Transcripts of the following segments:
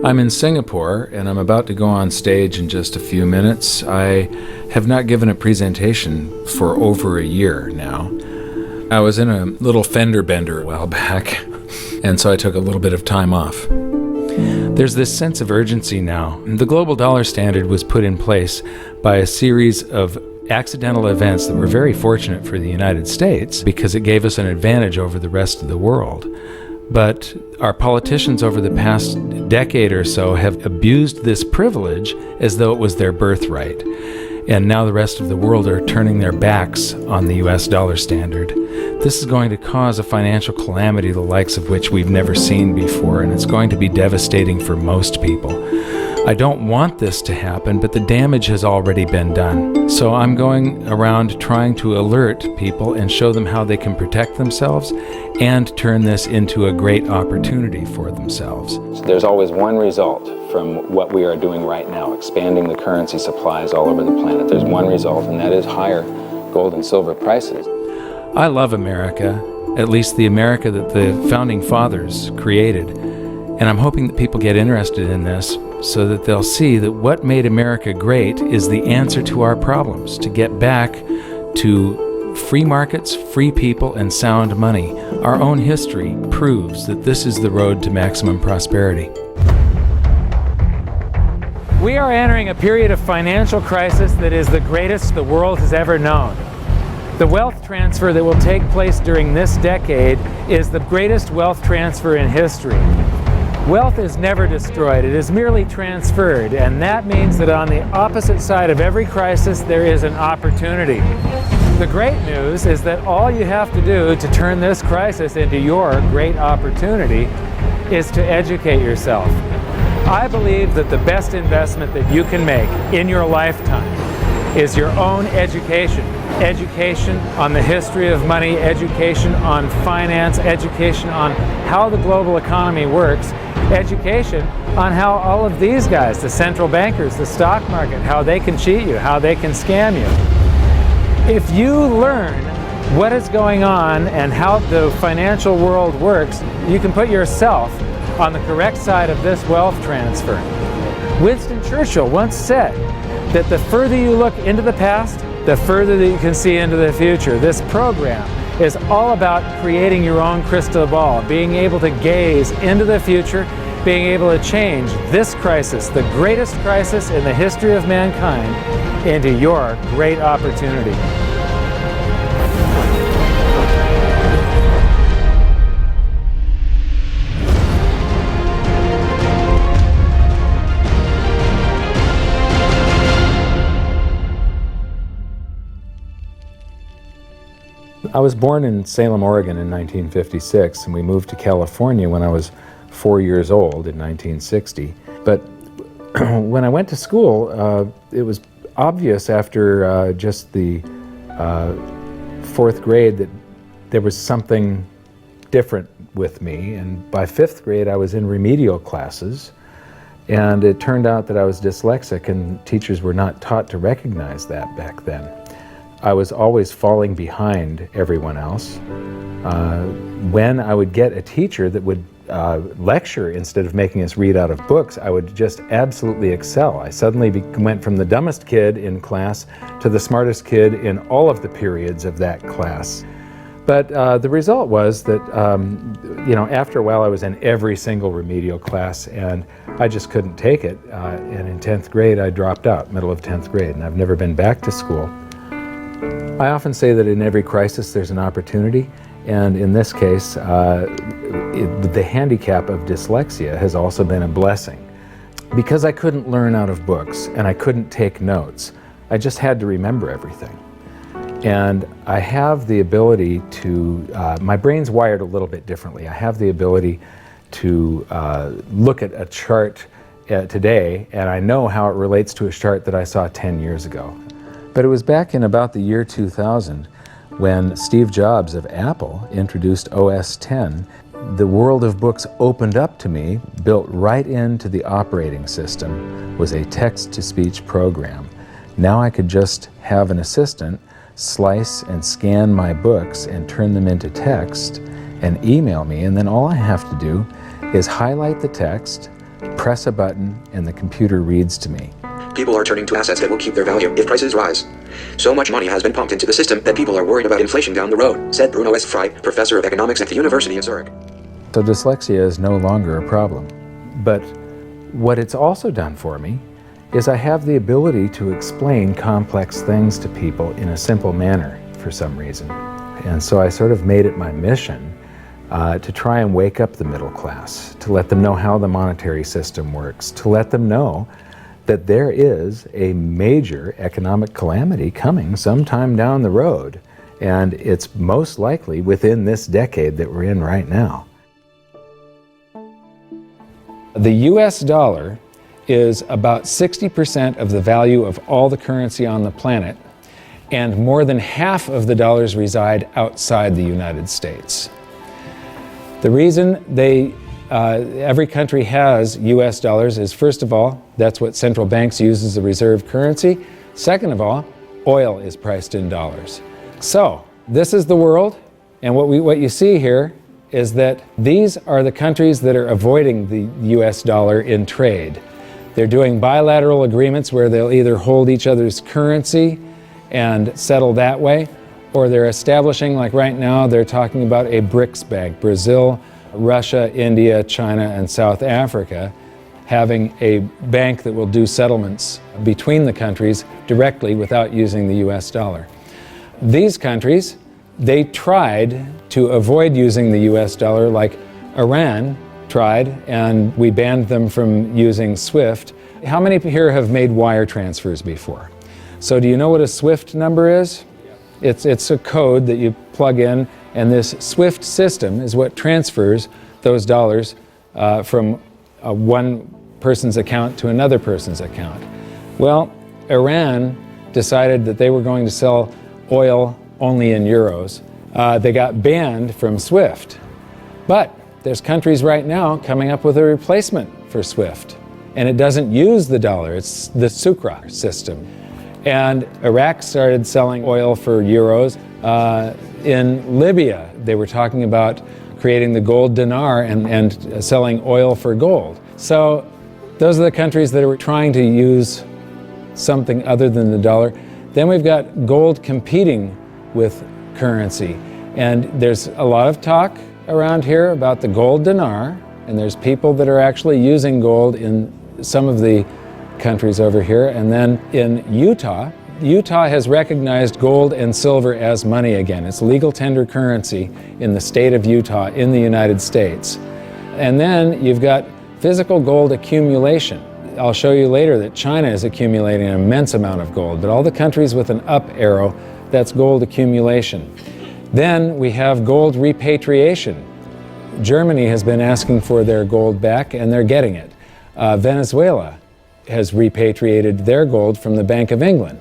I'm in Singapore and I'm about to go on stage in just a few minutes. I have not given a presentation for over a year now. I was in a little fender bender a while back, and so I took a little bit of time off. There's this sense of urgency now. The global dollar standard was put in place by a series of accidental events that were very fortunate for the United States because it gave us an advantage over the rest of the world. But our politicians over the past decade or so have abused this privilege as though it was their birthright. And now the rest of the world are turning their backs on the US dollar standard. This is going to cause a financial calamity the likes of which we've never seen before, and it's going to be devastating for most people. I don't want this to happen, but the damage has already been done. So I'm going around trying to alert people and show them how they can protect themselves and turn this into a great opportunity for themselves. There's always one result from what we are doing right now, expanding the currency supplies all over the planet. There's one result, and that is higher gold and silver prices. I love America, at least the America that the Founding Fathers created. And I'm hoping that people get interested in this so that they'll see that what made America great is the answer to our problems, to get back to free markets, free people, and sound money. Our own history proves that this is the road to maximum prosperity. We are entering a period of financial crisis that is the greatest the world has ever known. The wealth transfer that will take place during this decade is the greatest wealth transfer in history. Wealth is never destroyed, it is merely transferred, and that means that on the opposite side of every crisis there is an opportunity. The great news is that all you have to do to turn this crisis into your great opportunity is to educate yourself. I believe that the best investment that you can make in your lifetime is your own education. Education on the history of money, education on finance, education on how the global economy works, education on how all of these guys, the central bankers, the stock market, how they can cheat you, how they can scam you. If you learn what is going on and how the financial world works, you can put yourself on the correct side of this wealth transfer. Winston Churchill once said that the further you look into the past, the further that you can see into the future. This program is all about creating your own crystal ball, being able to gaze into the future, being able to change this crisis, the greatest crisis in the history of mankind, into your great opportunity. I was born in Salem, Oregon in 1956, and we moved to California when I was 4 years old in 1960. But when I went to school, it was obvious after just the fourth grade that there was something different with me. And by fifth grade, I was in remedial classes. And it turned out that I was dyslexic, and teachers were not taught to recognize that back then. I was always falling behind everyone else. When I would get a teacher that would lecture instead of making us read out of books, I would just absolutely excel. I suddenly went from the dumbest kid in class to the smartest kid in all of the periods of that class. But the result was that, after a while I was in every single remedial class, and I just couldn't take it. And in 10th grade, I dropped out, middle of 10th grade, and I've never been back to school. I often say that in every crisis there's an opportunity, and in this case, the handicap of dyslexia has also been a blessing. Because I couldn't learn out of books and I couldn't take notes, I just had to remember everything. And I have the ability to, my brain's wired a little bit differently. I have the ability to look at a chart today, and I know how it relates to a chart that I saw 10 years ago. But it was back in about the year 2000 when Steve Jobs of Apple introduced OS X. The world of books opened up to me, built right into the operating system, was a text-to-speech program. Now I could just have an assistant slice and scan my books and turn them into text and email me, and then all I have to do is highlight the text, press a button, and the computer reads to me. People are turning to assets that will keep their value if prices rise. So much money has been pumped into the system that people are worried about inflation down the road, said Bruno S. Frey, professor of economics at the University of Zurich. So dyslexia is no longer a problem. But what it's also done for me is I have the ability to explain complex things to people in a simple manner for some reason. And so I sort of made it my mission to try and wake up the middle class, to let them know how the monetary system works, to let them know that there is a major economic calamity coming sometime down the road, and it's most likely within this decade that we're in right now. The US dollar is about 60% of the value of all the currency on the planet, and more than half of the dollars reside outside the United States. The reason every country has US dollars is, first of all, that's what central banks use as a reserve currency. Second of all, oil is priced in dollars. So this is the world, and what you see here is that these are the countries that are avoiding the US dollar in trade. They're doing bilateral agreements where they'll either hold each other's currency and settle that way, or they're establishing, like right now, they're talking about a BRICS bank, Brazil, Russia, India, China, and South Africa, having a bank that will do settlements between the countries directly without using the US dollar. These countries, they tried to avoid using the US dollar, like Iran tried, and we banned them from using SWIFT. How many here have made wire transfers before? So do you know what a SWIFT number is? It's a code that you plug in, and this SWIFT system is what transfers those dollars from one person's account to another person's account. Well, Iran decided that they were going to sell oil only in euros. They got banned from SWIFT. But there's countries right now coming up with a replacement for SWIFT. And it doesn't use the dollar, it's the Sukra system. And Iraq started selling oil for euros. In Libya, they were talking about creating the gold dinar and selling oil for gold. So those are the countries that are trying to use something other than the dollar. Then we've got gold competing with currency. And there's a lot of talk around here about the gold dinar, and there's people that are actually using gold in some of the countries over here. And then in Utah has recognized gold and silver as money again. It's legal tender currency in the state of Utah in the United States. And then you've got physical gold accumulation. I'll show you later that China is accumulating an immense amount of gold, but all the countries with an up arrow, that's gold accumulation. Then we have gold repatriation. Germany has been asking for their gold back, and they're getting it. Venezuela has repatriated their gold from the Bank of England.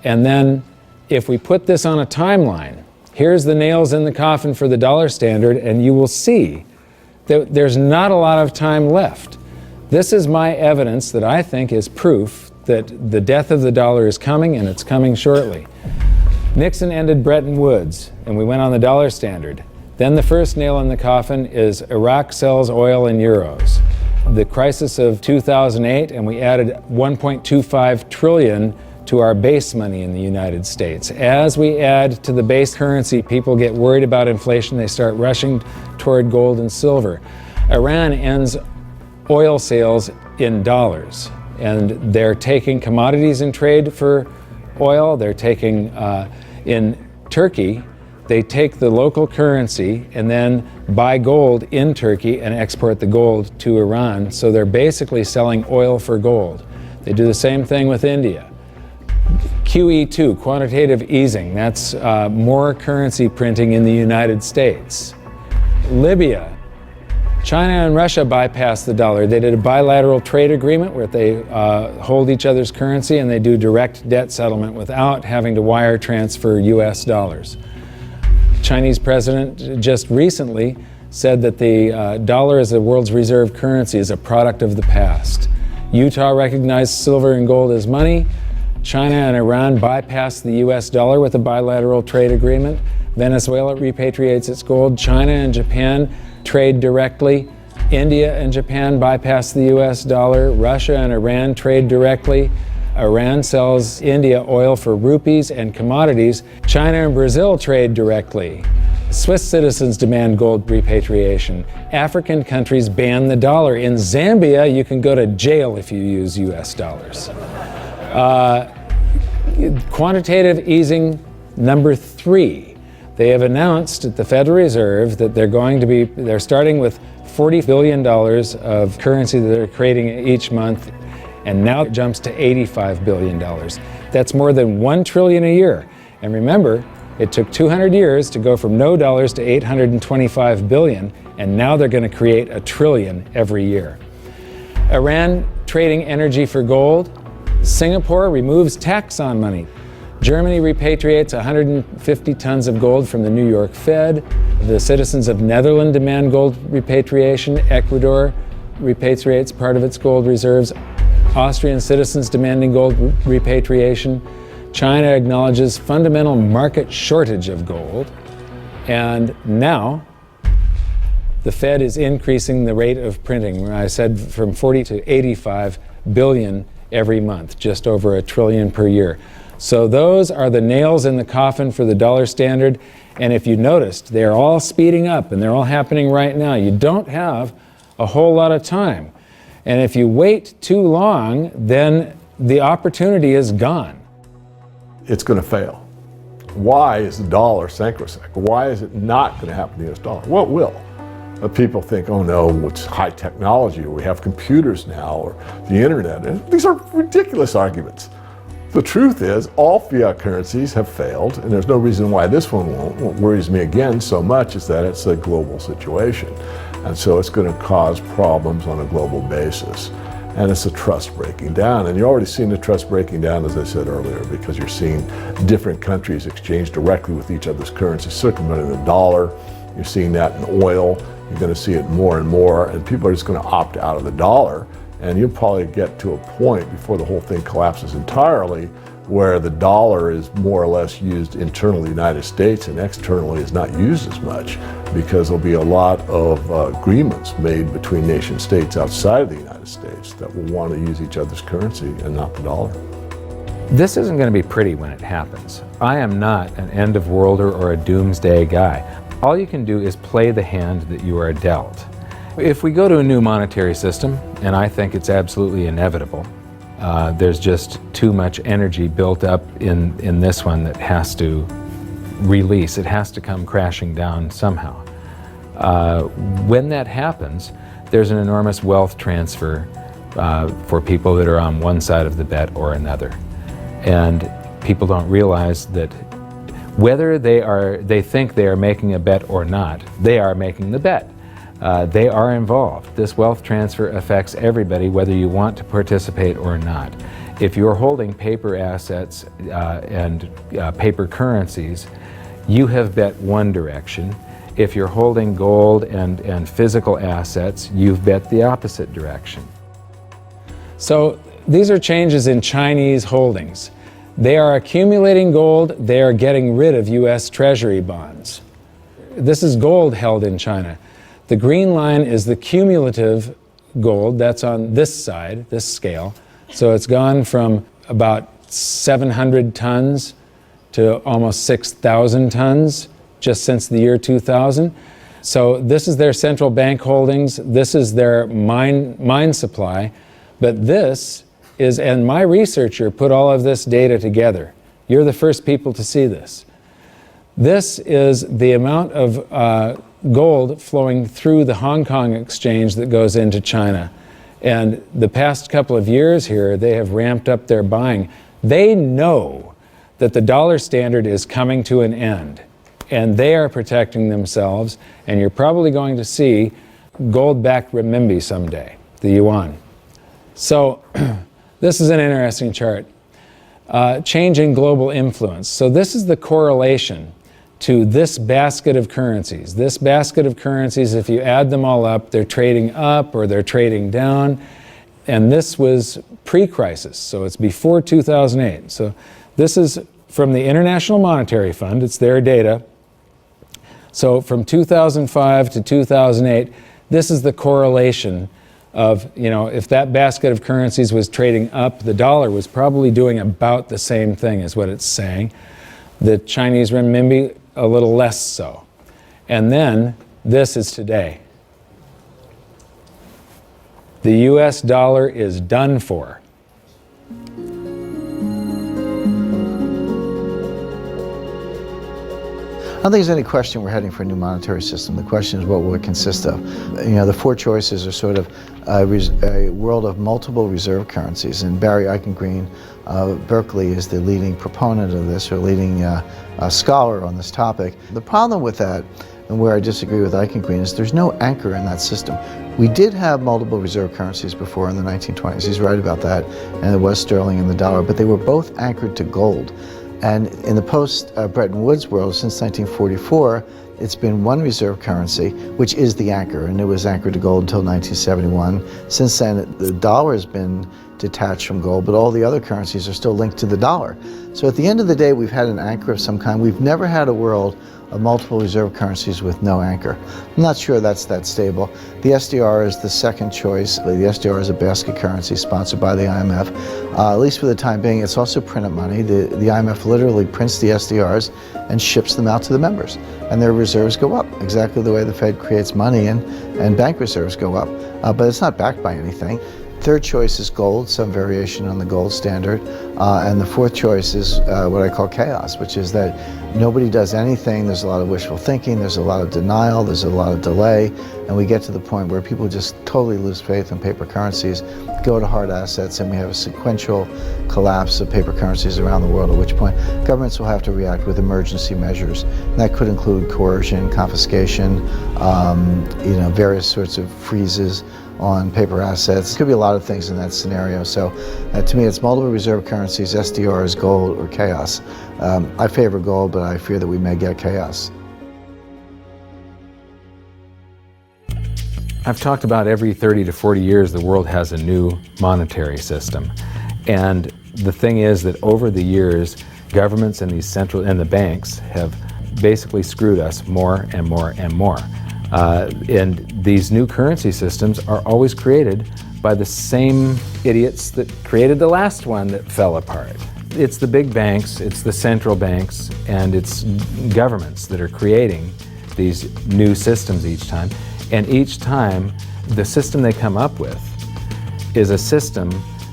And then if we put this on a timeline, here's the nails in the coffin for the dollar standard, and you will see that there's not a lot of time left. This is my evidence that I think is proof that the death of the dollar is coming, and it's coming shortly. Nixon ended Bretton Woods, and we went on the dollar standard. Then the first nail in the coffin is Iraq sells oil in euros. The crisis of 2008, and we added 1.25 trillion to our base money in the United States. As we add to the base currency, people get worried about inflation. They start rushing toward gold and silver. Iran ends oil sales in dollars, and they're taking commodities in trade for oil. They're taking, in Turkey, they take the local currency and then buy gold in Turkey and export the gold to Iran. So they're basically selling oil for gold. They do the same thing with India. QE2, quantitative easing, that's more currency printing in the United States. Libya, China and Russia bypassed the dollar. They did a bilateral trade agreement where they hold each other's currency, and they do direct debt settlement without having to wire transfer US dollars. Chinese president just recently said that the dollar as the world's reserve currency is a product of the past. Utah recognized silver and gold as money. China and Iran bypassed the US dollar with a bilateral trade agreement. Venezuela repatriates its gold. China and Japan trade directly. India and Japan bypass the US dollar. Russia and Iran trade directly. Iran sells India oil for rupees and commodities. China and Brazil trade directly. Swiss citizens demand gold repatriation. African countries ban the dollar. In Zambia, you can go to jail if you use US dollars. Quantitative easing number 3. They have announced at the Federal Reserve that they're starting with $40 billion of currency that they're creating each month, and now it jumps to $85 billion. That's more than $1 trillion a year. And remember, it took 200 years to go from no dollars to 825 billion, and now they're going to create $1 trillion every year. Iran trading energy for gold. Singapore removes tax on money. Germany repatriates 150 tons of gold from the New York Fed. The citizens of Netherlands demand gold repatriation. Ecuador repatriates part of its gold reserves. Austrian citizens demanding gold repatriation. China acknowledges fundamental market shortage of gold. And now, the Fed is increasing the rate of printing. I said from 40 to 85 billion every month, just over $1 trillion per year. So those are the nails in the coffin for the dollar standard. And if you noticed, they're all speeding up and they're all happening right now. You don't have a whole lot of time. And if you wait too long, then the opportunity is gone. It's going to fail. Why is the dollar sacrosanct? Why is it not going to happen to the US dollar? Well, it will. People think, oh no, it's high technology, or we have computers now, or the internet. And these are ridiculous arguments. The truth is, all fiat currencies have failed, and there's no reason why this one won't. What worries me again so much is that it's a global situation. And so it's going to cause problems on a global basis. And it's a trust breaking down. And you're already seeing the trust breaking down, as I said earlier, because you're seeing different countries exchange directly with each other's currency, circumventing the dollar. You're seeing that in oil. You're going to see it more and more, and people are just going to opt out of the dollar. And you'll probably get to a point before the whole thing collapses entirely where the dollar is more or less used internally in the United States and externally is not used as much, because there'll be a lot of agreements made between nation states outside of the United States that will want to use each other's currency and not the dollar. This isn't going to be pretty when it happens. I am not an end of worlder or a doomsday guy. All you can do is play the hand that you are dealt. If we go to a new monetary system, and I think it's absolutely inevitable, there's just too much energy built up in this one that has to release. It has to come crashing down somehow. When that happens, there's an enormous wealth transfer for people that are on one side of the bet or another. And people don't realize that whether they think they are making a bet or not, they are making the bet. They are involved. This wealth transfer affects everybody, whether you want to participate or not. If you're holding paper assets and paper currencies, you have bet one direction. If you're holding gold and physical assets, you've bet the opposite direction. So these are changes in Chinese holdings. They are accumulating gold. They are getting rid of US Treasury bonds. This is gold held in China. The green line is the cumulative gold. That's on this side, this scale. So it's gone from about 700 tons to almost 6,000 tons just since the year 2000. So this is their central bank holdings. This is their mine supply. But this is, and my researcher put all of this data together. You're the first people to see this. This is the amount of gold flowing through the Hong Kong exchange that goes into China. And the past couple of years here, they have ramped up their buying. They know that the dollar standard is coming to an end, and they are protecting themselves, and you're probably going to see gold-backed renminbi someday, the yuan. So this is an interesting chart. Change in global influence. So this is the correlation to this basket of currencies. This basket of currencies, if you add them all up, they're trading up or they're trading down. And this was pre-crisis, so it's before 2008. So this is from the International Monetary Fund, it's their data. So from 2005 to 2008, This is the correlation of, if that basket of currencies was trading up, the dollar was probably doing about the same thing is what it's saying. The Chinese renminbi, a little less so. And then this is today. The US dollar is done for. I don't think there's any question we're heading for a new monetary system. The question is what will it consist of? The four choices are sort of a world of multiple reserve currencies. And Barry Eichengreen, Berkeley, is the leading proponent of this, or leading scholar on this topic. The problem with that, and where I disagree with Eichengreen, is there's no anchor in that system. We did have multiple reserve currencies before in the 1920s. He's right about that. And it was sterling and the dollar, but they were both anchored to gold. And in the post-Bretton Woods world, since 1944, it's been one reserve currency, which is the anchor, and it was anchored to gold until 1971. Since then, the dollar has been detached from gold, but all the other currencies are still linked to the dollar. So at the end of the day, we've had an anchor of some kind. We've never had a world of multiple reserve currencies with no anchor. I'm not sure that's that stable. The SDR is the second choice. The SDR is a basket currency sponsored by the IMF. At least for the time being, it's also printed money. The IMF literally prints the SDRs and ships them out to the members. And their reserves go up, exactly the way the Fed creates money and bank reserves go up. But it's not backed by anything. Third choice is gold, some variation on the gold standard. And the fourth choice is what I call chaos, which is that nobody does anything. There's a lot of wishful thinking, there's a lot of denial, there's a lot of delay, and we get to the point where people just totally lose faith in paper currencies, go to hard assets, and we have a sequential collapse of paper currencies around the world, at which point governments will have to react with emergency measures. And that could include coercion, confiscation, various sorts of freezes on paper assets. It could be a lot of things in that scenario. So to me, it's multiple reserve currencies, SDRs, gold, or chaos. I favor gold, but I fear that we may get chaos. I've talked about every 30 to 40 years the world has a new monetary system. And the thing is that over the years, governments and the banks have basically screwed us more and more and more. And these new currency systems are always created by the same idiots that created the last one that fell apart. It's the big banks, it's the central banks, and it's governments that are creating these new systems each time. And each time, the system they come up with is a system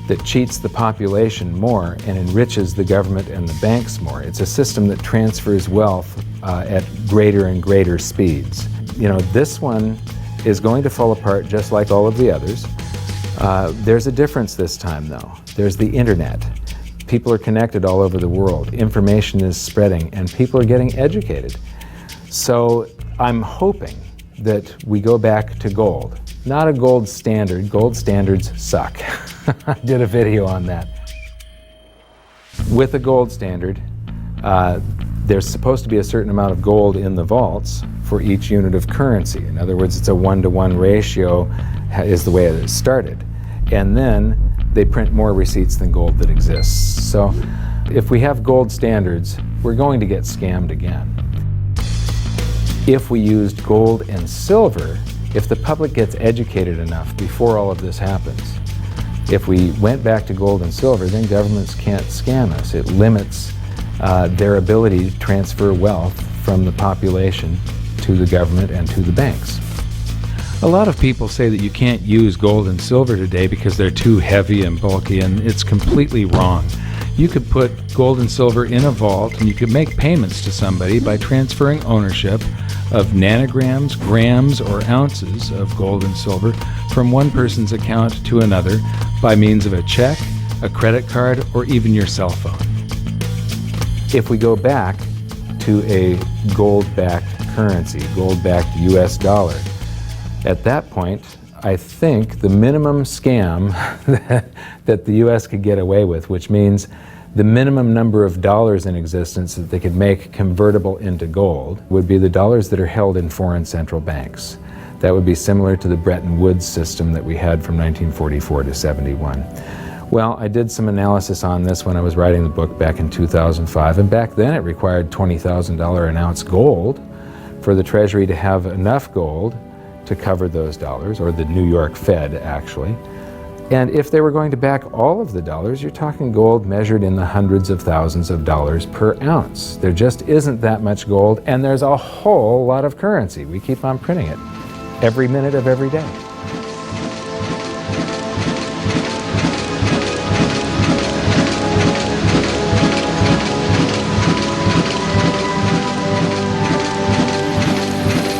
that cheats the population more and enriches the government and the banks more. It's a system that transfers wealth at greater and greater speeds. This one is going to fall apart just like all of the others. There's a difference this time, though. There's the internet. People are connected all over the world. Information is spreading, and people are getting educated. So I'm hoping that we go back to gold. Not a gold standard. Gold standards suck. I did a video on that. With a gold standard, there's supposed to be a certain amount of gold in the vaults for each unit of currency. In other words, it's a 1-to-1 ratio is the way it started. And then they print more receipts than gold that exists. So if we have gold standards, we're going to get scammed again. If we used gold and silver, if the public gets educated enough before all of this happens, if we went back to gold and silver, then governments can't scam us. It limits their ability to transfer wealth from the population to the government and to the banks. A lot of people say that you can't use gold and silver today because they're too heavy and bulky, and it's completely wrong. You could put gold and silver in a vault, and you could make payments to somebody by transferring ownership of nanograms, grams, or ounces of gold and silver from one person's account to another by means of a check, a credit card, or even your cell phone. If we go back to a gold-backed currency, gold-backed US dollar, at that point, I think the minimum scam that the US could get away with, which means the minimum number of dollars in existence that they could make convertible into gold, would be the dollars that are held in foreign central banks. That would be similar to the Bretton Woods system that we had from 1944 to 71. Well, I did some analysis on this when I was writing the book back in 2005, and back then it required $20,000 an ounce gold for the Treasury to have enough gold to cover those dollars, or the New York Fed actually. And if they were going to back all of the dollars, you're talking gold measured in the hundreds of thousands of dollars per ounce. There just isn't that much gold, and there's a whole lot of currency. We keep on printing it every minute of every day.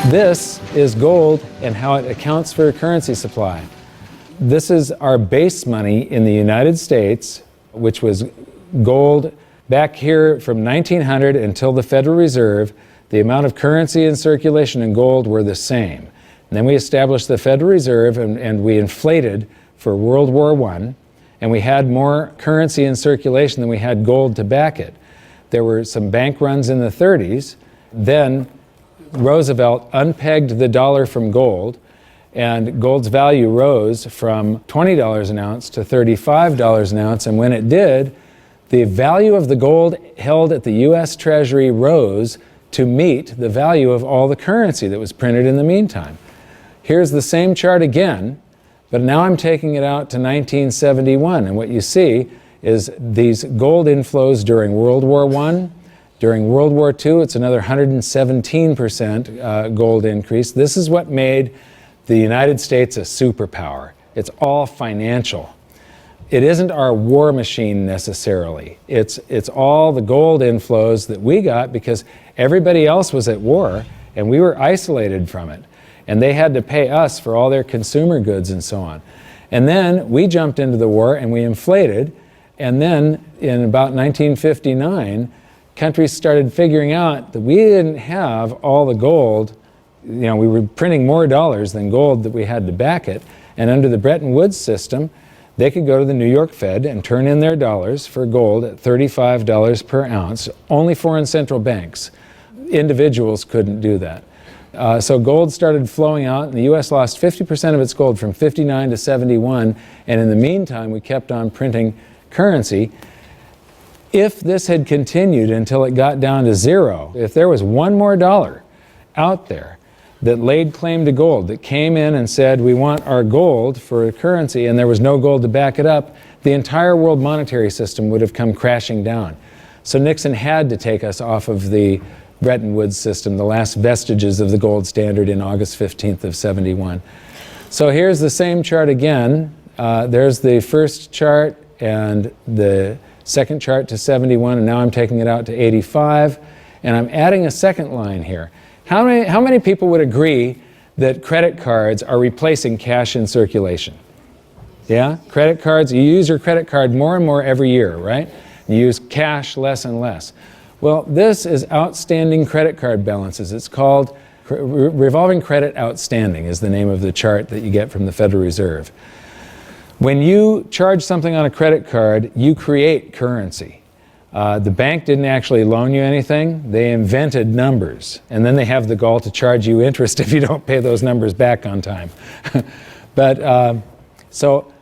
This is gold and how it accounts for a currency supply. This is our base money in the United States, which was gold back here from 1900 until the Federal Reserve. The amount of currency in circulation in gold were the same. And then we established the Federal Reserve, and we inflated for World War I, and we had more currency in circulation than we had gold to back it. There were some bank runs in the 30s. Then Roosevelt unpegged the dollar from gold, and gold's value rose from $20 an ounce to $35 an ounce. And when it did, the value of the gold held at the U.S. Treasury rose to meet the value of all the currency that was printed in the meantime. Here's the same chart again, but now I'm taking it out to 1971. And what you see is these gold inflows during World War I. During World War II, it's another 117% gold increase. This is what made the United States a superpower. It's all financial. It isn't our war machine necessarily. It's all the gold inflows that we got because everybody else was at war and we were isolated from it. And they had to pay us for all their consumer goods and so on. And then we jumped into the war and we inflated. And then in about 1959, countries started figuring out that we didn't have all the gold. You know, we were printing more dollars than gold that we had to back it. And under the Bretton Woods system, they could go to the New York Fed and turn in their dollars for gold at $35 per ounce. Only foreign central banks. Individuals couldn't do that. So gold started flowing out, and the U.S. lost 50% of its gold from 59 to 71. And in the meantime, we kept on printing currency. If this had continued until it got down to zero, if there was one more dollar out there that laid claim to gold, that came in and said, we want our gold for a currency, and there was no gold to back it up, the entire world monetary system would have come crashing down. So Nixon had to take us off of the Bretton Woods system, the last vestiges of the gold standard in August 15th of 71. So here's the same chart again. There's the first chart and the second chart to 71, and now I'm taking it out to 85, and I'm adding a second line here. How many people would agree that credit cards are replacing cash in circulation? Yeah? Credit cards, you use your credit card more and more every year, right? You use cash less and less. Well, this is outstanding credit card balances. It's called revolving credit outstanding is the name of the chart that you get from the Federal Reserve. When you charge something on a credit card, you create currency. The bank didn't actually loan you anything. They invented numbers. And then they have the gall to charge you interest if you don't pay those numbers back on time. So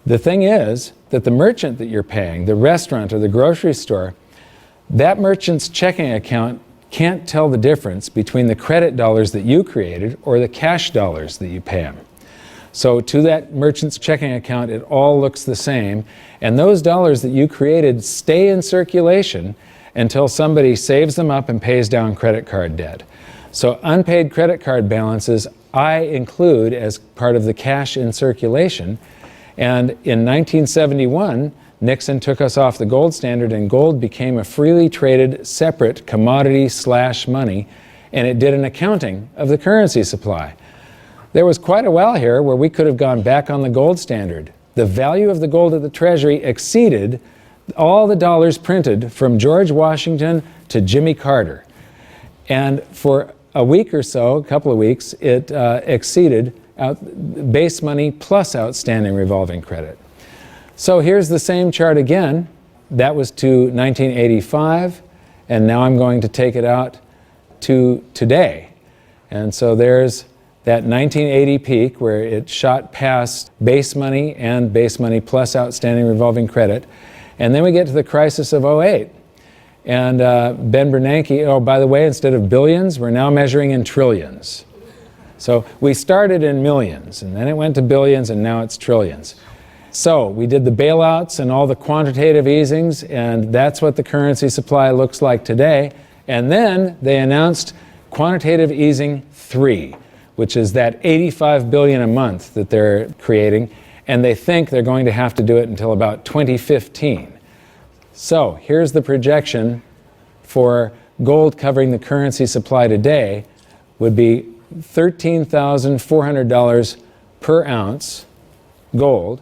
the thing is that the merchant that you're paying, the restaurant or the grocery store, that merchant's checking account can't tell the difference between the credit dollars that you created or the cash dollars that you pay them. So to that merchant's checking account, it all looks the same. And those dollars that you created stay in circulation until somebody saves them up and pays down credit card debt. So unpaid credit card balances I include as part of the cash in circulation. And in 1971, Nixon took us off the gold standard and gold became a freely traded separate commodity/money, and it did an accounting of the currency supply. There was quite a while here where we could have gone back on the gold standard. The value of the gold at the Treasury exceeded all the dollars printed from George Washington to Jimmy Carter. And for a week or so, a couple of weeks, it exceeded base money plus outstanding revolving credit. So here's the same chart again. That was to 1985, and now I'm going to take it out to today. And so there's that 1980 peak where it shot past base money and base money plus outstanding revolving credit. And then we get to the crisis of 08. And Ben Bernanke, oh, by the way, instead of billions, we're now measuring in trillions. So we started in millions, and then it went to billions, and now it's trillions. So we did the bailouts and all the quantitative easings, and that's what the currency supply looks like today. And then they announced quantitative easing 3, which is that 85 billion a month that they're creating, and they think they're going to have to do it until about 2015. So here's the projection for gold covering the currency supply today would be $13,400 per ounce gold,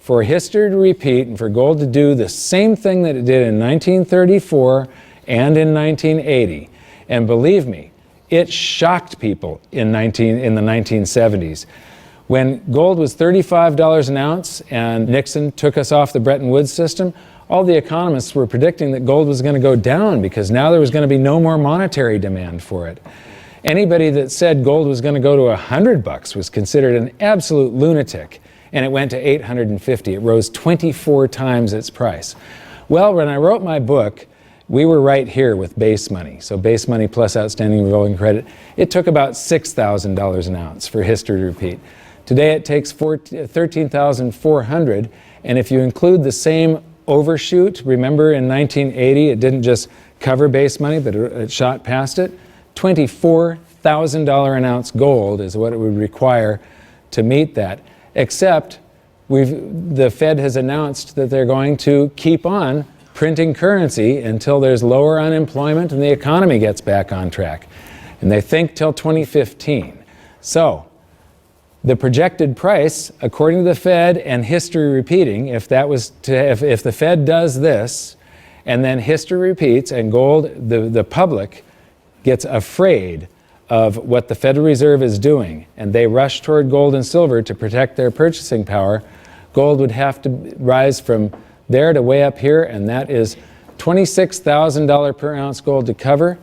for history to repeat and for gold to do the same thing that it did in 1934 and in 1980. And believe me, it shocked people in the 1970s. When gold was $35 an ounce and Nixon took us off the Bretton Woods system, all the economists were predicting that gold was going to go down because now there was going to be no more monetary demand for it. Anybody that said gold was going to go to $100 was considered an absolute lunatic, and it went to $850. It rose 24 times its price. Well, when I wrote my book, we were right here with base money. So base money plus outstanding revolving credit. It took about $6,000 an ounce for history to repeat. Today it takes $13,400, and if you include the same overshoot, remember in 1980 it didn't just cover base money, but it shot past it. $24,000 an ounce gold is what it would require to meet that, except the Fed has announced that they're going to keep on printing currency until there's lower unemployment and the economy gets back on track. And they think till 2015. So the projected price, according to the Fed and history repeating, if the Fed does this and then history repeats and gold, the public gets afraid of what the Federal Reserve is doing and they rush toward gold and silver to protect their purchasing power, gold would have to rise from there to way up here, and that is $26,000 per ounce gold to cover.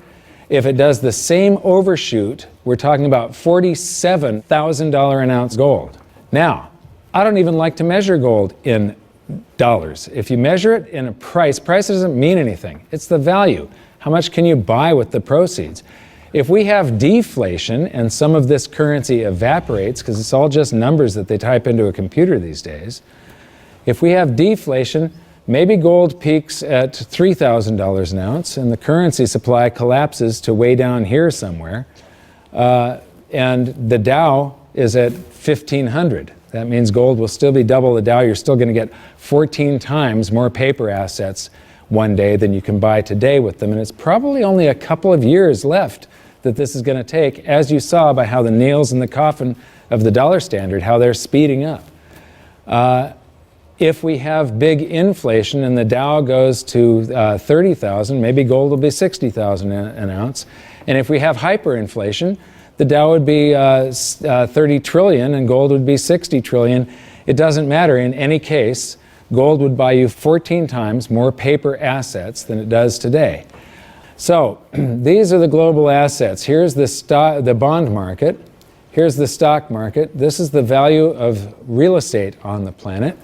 If it does the same overshoot, we're talking about $47,000 an ounce gold. Now, I don't even like to measure gold in dollars. If you measure it in a price doesn't mean anything. It's the value. How much can you buy with the proceeds? If we have deflation and some of this currency evaporates, because it's all just numbers that they type into a computer these days, if we have deflation, maybe gold peaks at $3,000 an ounce and the currency supply collapses to way down here somewhere, and the Dow is at 1,500. That means gold will still be double the Dow. You're still going to get 14 times more paper assets one day than you can buy today with them, and it's probably only a couple of years left that this is going to take, as you saw by how the nails in the coffin of the dollar standard, how they're speeding up. If we have big inflation and the Dow goes to 30,000, maybe gold will be 60,000 an ounce. And if we have hyperinflation, the Dow would be 30 trillion and gold would be 60 trillion. It doesn't matter. In any case, gold would buy you 14 times more paper assets than it does today. So these are the global assets. Here's the bond market. Here's the stock market. This is the value of real estate on the planet.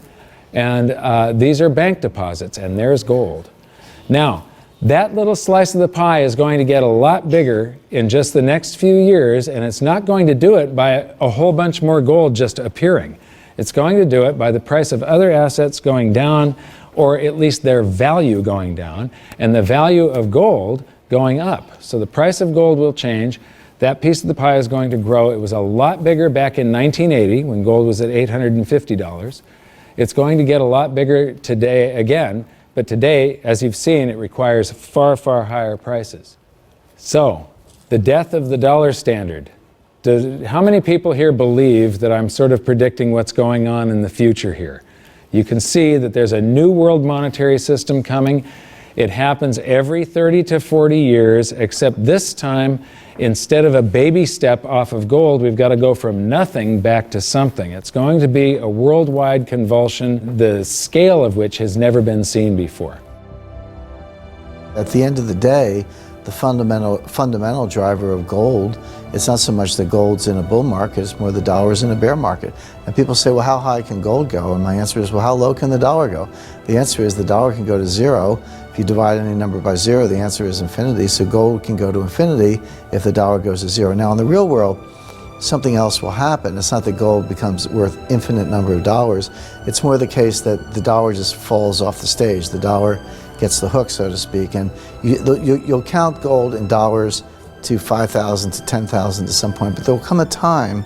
And these are bank deposits, and there's gold. Now, that little slice of the pie is going to get a lot bigger in just the next few years, and it's not going to do it by a whole bunch more gold just appearing. It's going to do it by the price of other assets going down, or at least their value going down, and the value of gold going up. So the price of gold will change. That piece of the pie is going to grow. It was a lot bigger back in 1980 when gold was at $850. It's going to get a lot bigger today again, but today, as you've seen, it requires far, far higher prices. So, the death of the dollar standard. How many people here believe that I'm sort of predicting what's going on in the future here? You can see that there's a new world monetary system coming. It happens every 30 to 40 years, except this time, instead of a baby step off of gold, we've got to go from nothing back to something. It's going to be a worldwide convulsion, the scale of which has never been seen before. At the end of the day, the fundamental driver of gold, it's not so much that gold's in a bull market, it's more the dollar's in a bear market. And people say, well, how high can gold go? And my answer is, well, how low can the dollar go? The answer is the dollar can go to zero. If you divide any number by zero, the answer is infinity. So gold can go to infinity if the dollar goes to zero. Now, in the real world, something else will happen. It's not that gold becomes worth infinite number of dollars. It's more the case that the dollar just falls off the stage. The dollar gets the hook, so to speak, and you'll count gold in dollars to 5,000 to 10,000 at some point, but there will come a time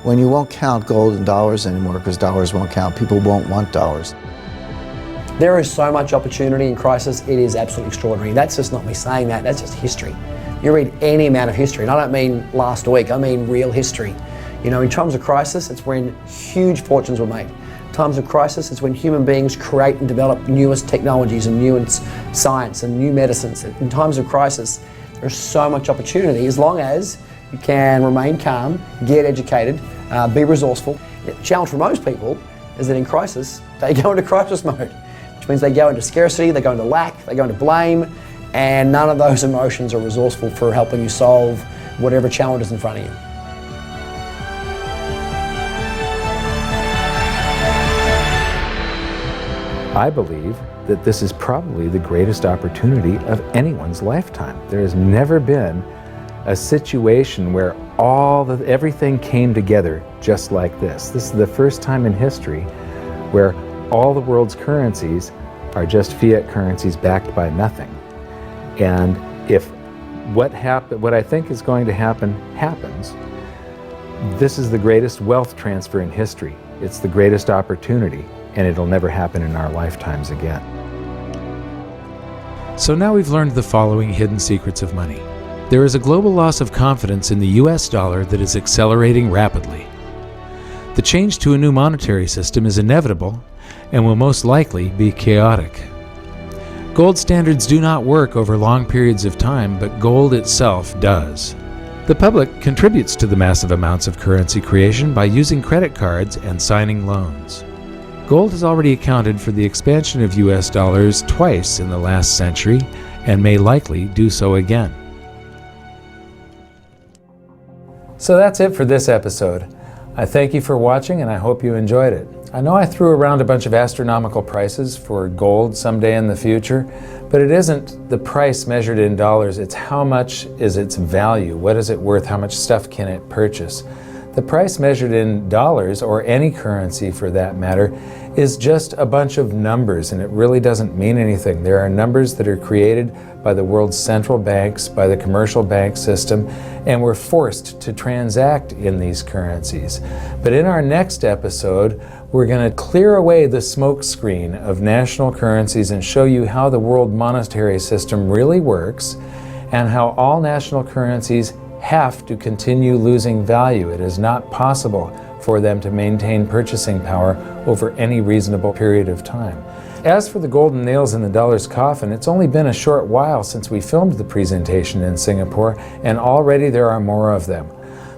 when you won't count gold in dollars anymore because dollars won't count. People won't want dollars. There is so much opportunity in crisis, it is absolutely extraordinary. That's just not me saying that, that's just history. You read any amount of history, and I don't mean last week, I mean real history. You know, in times of crisis, it's when huge fortunes were made. Times of crisis, it's when human beings create and develop newest technologies and newest science and new medicines. In times of crisis, there's so much opportunity as long as you can remain calm, get educated, be resourceful. The challenge for most people is that in crisis, they go into crisis mode, which means they go into scarcity, they go into lack, they go into blame, and none of those emotions are resourceful for helping you solve whatever challenge is in front of you. I believe that this is probably the greatest opportunity of anyone's lifetime. There has never been a situation where everything came together just like this. This is the first time in history where all the world's currencies are just fiat currencies backed by nothing. And if what I think is going to happen happens, this is the greatest wealth transfer in history. It's the greatest opportunity, and it'll never happen in our lifetimes again. So now we've learned the following hidden secrets of money. There is a global loss of confidence in the US dollar that is accelerating rapidly. The change to a new monetary system is inevitable and will most likely be chaotic. Gold standards do not work over long periods of time, but gold itself does. The public contributes to the massive amounts of currency creation by using credit cards and signing loans. Gold has already accounted for the expansion of US dollars twice in the last century and may likely do so again. So that's it for this episode. I thank you for watching, and I hope you enjoyed it. I know I threw around a bunch of astronomical prices for gold someday in the future, but it isn't the price measured in dollars, it's how much is its value, what is it worth, how much stuff can it purchase. The price measured in dollars, or any currency for that matter, is just a bunch of numbers, and it really doesn't mean anything. There are numbers that are created by the world's central banks, by the commercial bank system, and we're forced to transact in these currencies. But in our next episode, we're going to clear away the smoke screen of national currencies and show you how the world monetary system really works and how all national currencies have to continue losing value. It is not possible for them to maintain purchasing power over any reasonable period of time. As for the golden nails in the dollar's coffin, it's only been a short while since we filmed the presentation in Singapore, and already there are more of them.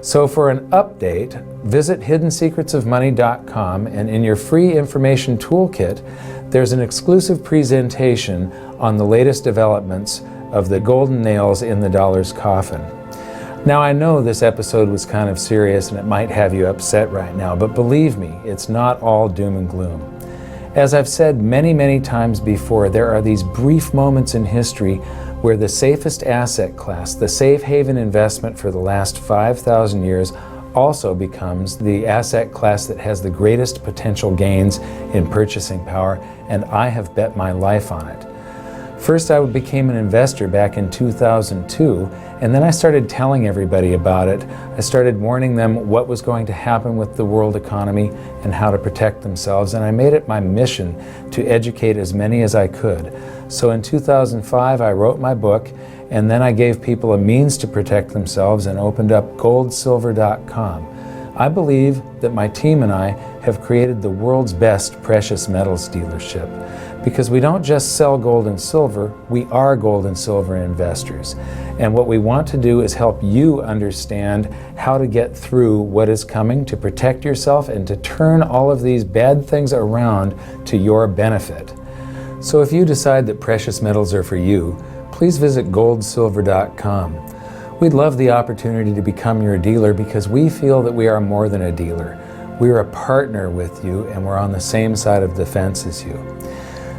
So for an update, visit hiddensecretsofmoney.com, and in your free information toolkit, there's an exclusive presentation on the latest developments of the golden nails in the dollar's coffin. Now, I know this episode was kind of serious and it might have you upset right now, but believe me, it's not all doom and gloom. As I've said many, many times before, there are these brief moments in history where the safest asset class, the safe haven investment for the last 5,000 years, also becomes the asset class that has the greatest potential gains in purchasing power, and I have bet my life on it. First, I became an investor back in 2002, and then I started telling everybody about it. I started warning them what was going to happen with the world economy and how to protect themselves, and I made it my mission to educate as many as I could. So in 2005, I wrote my book, and then I gave people a means to protect themselves and opened up goldsilver.com. I believe that my team and I have created the world's best precious metals dealership, because we don't just sell gold and silver, we are gold and silver investors. And what we want to do is help you understand how to get through what is coming, to protect yourself, and to turn all of these bad things around to your benefit. So if you decide that precious metals are for you, please visit goldsilver.com. We'd love the opportunity to become your dealer, because we feel that we are more than a dealer. We're a partner with you, and we're on the same side of the fence as you.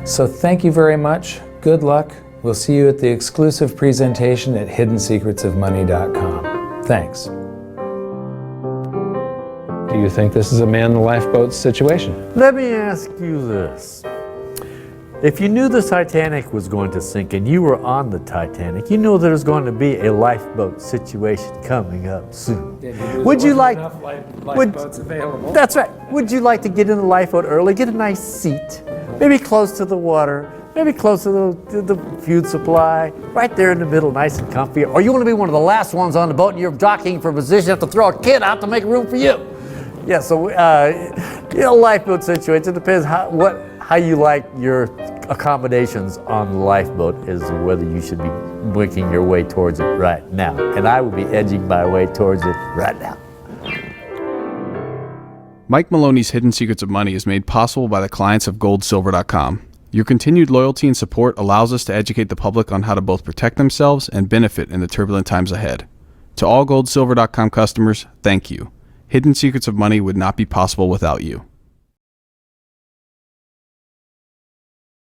So thank you very much. Good luck. We'll see you at the exclusive presentation at hiddensecretsofmoney.com. Thanks. do you think this is a man in the lifeboat situation? Let me ask you this. If you knew the Titanic was going to sink and you were on the Titanic, you know there's going to be a lifeboat situation coming up soon. Would you like lifeboats available? That's right. Would you like to get in the lifeboat early, get a nice seat, maybe close to the water, maybe close to the food supply, right there in the middle, nice and comfy? Or you want to be one of the last ones on the boat and you're jockeying for position, you have to throw a kid out to make room for you? Yeah, so lifeboat situation, it depends how you like your accommodations on the lifeboat is whether you should be making your way towards it right now. And I would be edging my way towards it right now. Mike Maloney's Hidden Secrets of Money is made possible by the clients of goldsilver.com. Your continued loyalty and support allows us to educate the public on how to both protect themselves and benefit in the turbulent times ahead. To all goldsilver.com customers, thank you. Hidden Secrets of Money would not be possible without you.